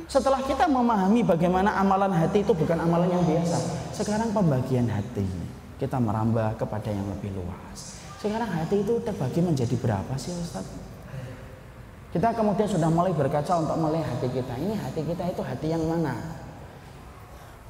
Setelah kita memahami bagaimana amalan hati itu bukan amalan yang biasa, sekarang pembagian hati kita merambah kepada yang lebih luas. Sekarang hati itu terbagi menjadi berapa sih Ustaz? Kita kemudian sudah mulai berkaca untuk melihat hati kita. Ini hati kita itu hati yang mana?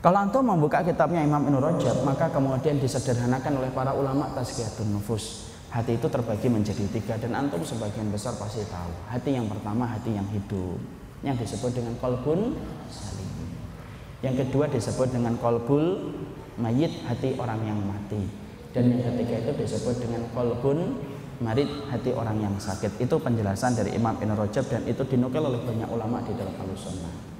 Kalau antum membuka kitabnya Imam Ibnu Rajab, maka kemudian disederhanakan oleh para ulama tazkiyatun nufus. Hati itu terbagi menjadi 3 dan antum sebagian besar pasti tahu. Hati yang pertama hati yang hidup, yang disebut dengan qalbun salim. Yang kedua disebut dengan qalbul mayit, hati orang yang mati. Dan yang ketiga itu disebut dengan qalbun marid, hati orang yang sakit. Itu penjelasan dari Imam Ibnu Rajab dan itu dinukil oleh banyak ulama di dalam Ahlussunnah.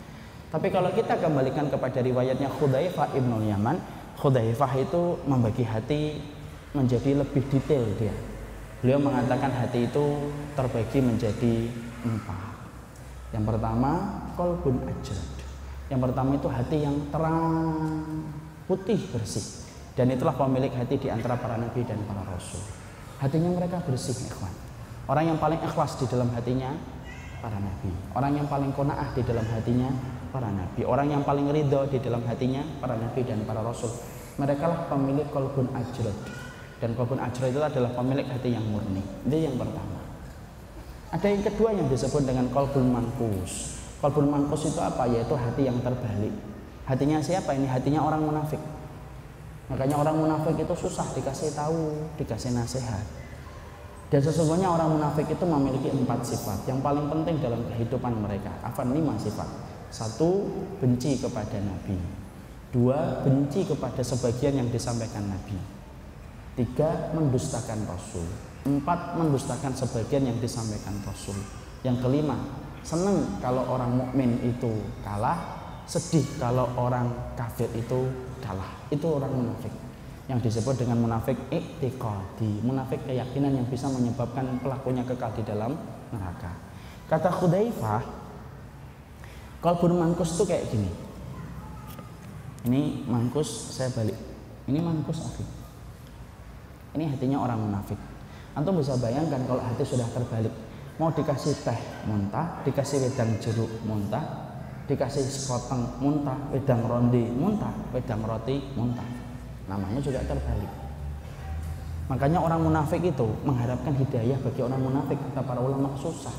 Tapi kalau kita kembalikan kepada riwayatnya Hudzaifah Ibnul Yaman, Hudzaifah itu membagi hati menjadi lebih detail dia. Beliau mengatakan hati itu terbagi menjadi 4. Yang pertama qalbun ajrad. Yang pertama itu hati yang terang, putih, bersih. Dan itulah pemilik hati di antara para nabi dan para rasul. Hatinya mereka bersih, ikhwan. Orang yang paling ikhlas di dalam hatinya para nabi. Orang yang paling qanaah di dalam hatinya para nabi. Orang yang paling ridho di dalam hatinya para nabi dan para rasul. Mereka lah pemilik qalbun ajrad. Dan qalbun ajrad itu adalah pemilik hati yang murni. Itu yang pertama. Ada yang kedua yang disebut dengan qalbun mankus. Qalbun mankus itu apa? Yaitu hati yang terbalik. Hatinya siapa ini? Hatinya orang munafik. Makanya orang munafik itu susah dikasih tahu, dikasih nasihat. Dan sesungguhnya orang munafik itu memiliki 4 sifat yang paling penting dalam kehidupan mereka. Afan 5 sifat. 1. Benci kepada Nabi. 2. Benci kepada sebagian yang disampaikan Nabi. 3. Mendustakan Rasul. 4. Mendustakan sebagian yang disampaikan Rasul. Yang kelima, senang kalau orang mukmin itu kalah, sedih kalau orang kafir itu kalah. Itu orang munafik. Yang disebut dengan munafik i'tiqadi, munafik keyakinan yang bisa menyebabkan pelakunya kekal di dalam neraka. Kata Hudzaifah, qalbun mankus itu kayak gini. Ini mankus, saya balik. Ini mankus akhi. Ini hatinya orang munafik. Antum bisa bayangkan kalau hati sudah terbalik. Mau dikasih teh muntah, dikasih wedang jeruk muntah, dikasih sekoteng muntah, wedang ronde muntah, wedang roti muntah. Namanya juga terbalik. Makanya orang munafik itu mengharapkan hidayah bagi orang munafik, kata para ulama, susah.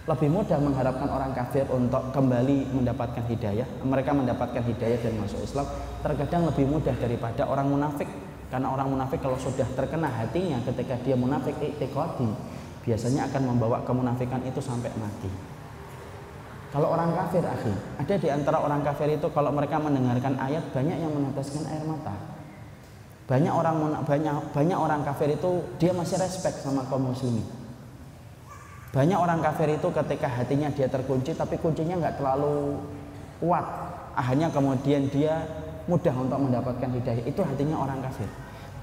Lebih mudah mengharapkan orang kafir untuk kembali mendapatkan hidayah. Mereka mendapatkan hidayah dan masuk Islam terkadang lebih mudah daripada orang munafik. Karena orang munafik kalau sudah terkena hatinya ketika dia munafik i'tiqadi, biasanya akan membawa kemunafikan itu sampai mati. Kalau orang kafir, akhi, ada di antara orang kafir itu kalau mereka mendengarkan ayat banyak yang meneteskan air mata. Banyak orang kafir itu dia masih respect sama kaum muslimin. Banyak orang kafir itu ketika hatinya dia terkunci tapi kuncinya nggak terlalu kuat, akhirnya kemudian dia mudah untuk mendapatkan hidayah. Itu hatinya orang kafir.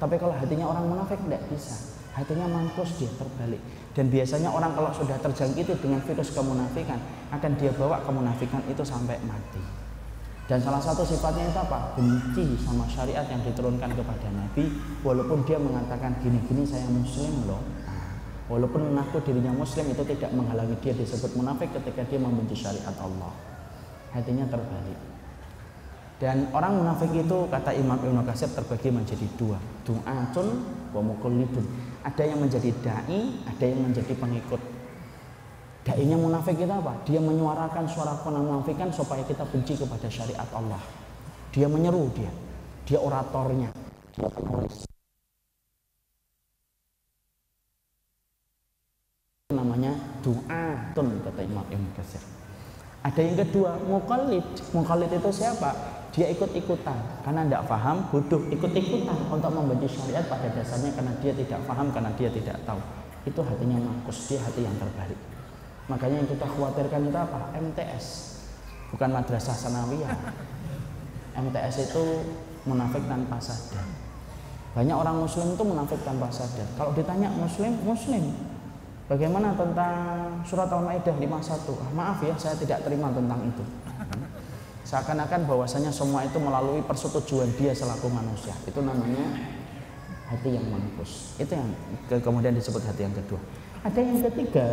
Tapi kalau hatinya orang munafik tidak bisa. Hatinya mankus, dia terbalik. Dan biasanya orang kalau sudah terjangkit dengan virus kemunafikan akan dia bawa kemunafikan itu sampai mati. Dan salah satu sifatnya itu apa? Benci sama syariat yang diturunkan kepada Nabi, walaupun dia mengatakan gini-gini saya muslim loh. Walaupun mengaku dirinya muslim itu tidak menghalangi dia disebut munafik ketika dia membenci syariat Allah. Hatinya terbalik. Dan orang munafik itu kata Imam Ibnu Katsir terbagi menjadi 2, du'atun wa muqallidun. Ada yang menjadi dai, ada yang menjadi pengikut. Dai-nya munafik itu apa? Dia menyuarakan suara kemunafikan supaya kita benci kepada syariat Allah. Dia menyeru dia oratornya. Dia penulis. Namanya du'atun kata Imam Ibnu Katsir. Ada yang kedua, muqallid. Muqallid itu siapa? Dia ikut-ikutan karena tidak paham, bodoh, ikut-ikutan untuk membenci syariat pada dasarnya karena dia tidak paham, karena dia tidak tahu. Itu hatinya mankus, dia hati yang terbalik. Makanya yang kita khawatirkan itu apa? MTS, bukan madrasah sanawiyah. MTS itu munafik tanpa sadar. Banyak orang muslim itu munafik tanpa sadar. Kalau ditanya muslim, bagaimana tentang surat Al-Maidah 51? Maaf ya, saya tidak terima tentang itu. Seakan-akan bahwasanya semua itu melalui persetujuan dia selaku manusia. Itu namanya hati yang mampus. Itu yang kemudian disebut hati yang kedua. Ada yang ketiga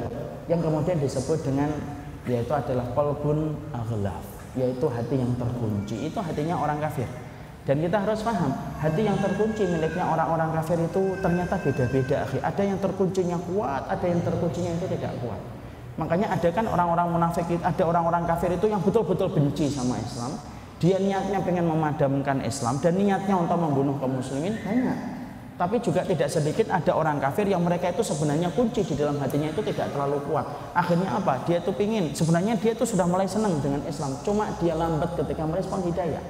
yang kemudian disebut dengan, yaitu adalah qalbun aghlaf, yaitu hati yang terkunci. Itu hatinya orang kafir. Dan kita harus paham, hati yang terkunci miliknya orang-orang kafir itu ternyata beda-beda. Ada yang terkuncinya kuat, ada yang terkuncinya itu tidak kuat. Makanya ada kan orang-orang munafik, ada orang-orang kafir itu yang betul-betul benci sama Islam. Dia niatnya pengen memadamkan Islam dan niatnya untuk membunuh kaum muslimin banyak. Tapi juga tidak sedikit ada orang kafir yang mereka itu sebenarnya kunci di dalam hatinya itu tidak terlalu kuat. Akhirnya apa? Dia itu pingin, sebenarnya dia itu sudah mulai senang dengan Islam, cuma dia lambat ketika merespon hidayah.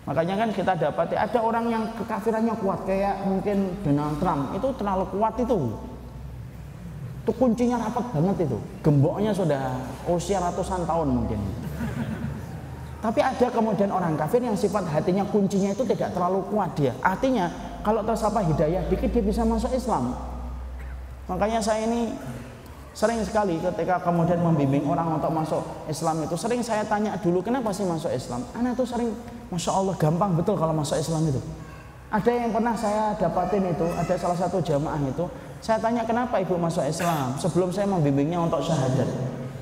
Makanya kan kita dapati ada orang yang kekafirannya kuat, kayak mungkin Donald Trump, itu terlalu kuat itu kuncinya rapat banget itu, gemboknya sudah usia ratusan tahun mungkin. Tapi ada kemudian orang kafir yang sifat hatinya kuncinya itu tidak terlalu kuat dia. Artinya kalau tersapa hidayah dikit dia bisa masuk Islam. Makanya saya ini sering sekali ketika kemudian membimbing orang untuk masuk Islam itu, sering saya tanya dulu, kenapa sih masuk Islam? Anak tuh sering, Masya Allah gampang betul kalau masuk Islam itu. Ada yang pernah saya dapatin itu, ada salah satu jamaah itu, saya tanya kenapa ibu masuk Islam sebelum saya membimbingnya untuk syahadat.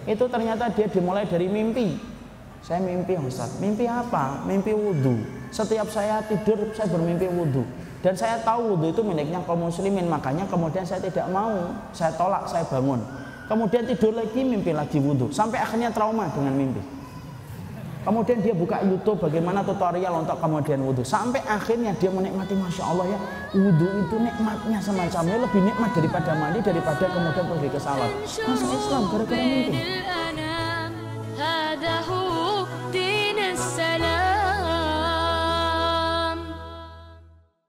Itu ternyata dia dimulai dari mimpi. Saya mimpi Ustaz, mimpi apa? Mimpi wudhu. Setiap saya tidur saya bermimpi wudhu. Dan saya tahu wudhu itu miliknya kaum muslimin, makanya kemudian saya tidak mau, saya tolak, saya bangun. Kemudian tidur lagi, mimpi lagi wudhu, sampai akhirnya trauma dengan mimpi. Kemudian dia buka YouTube bagaimana tutorial untuk kemudian wudhu, sampai akhirnya dia menikmati, Masya Allah ya, wudhu itu nikmatnya semacamnya lebih nikmat daripada mandi, daripada kemudian pergi ke salat. Masuk Islam gara-gara mimpi.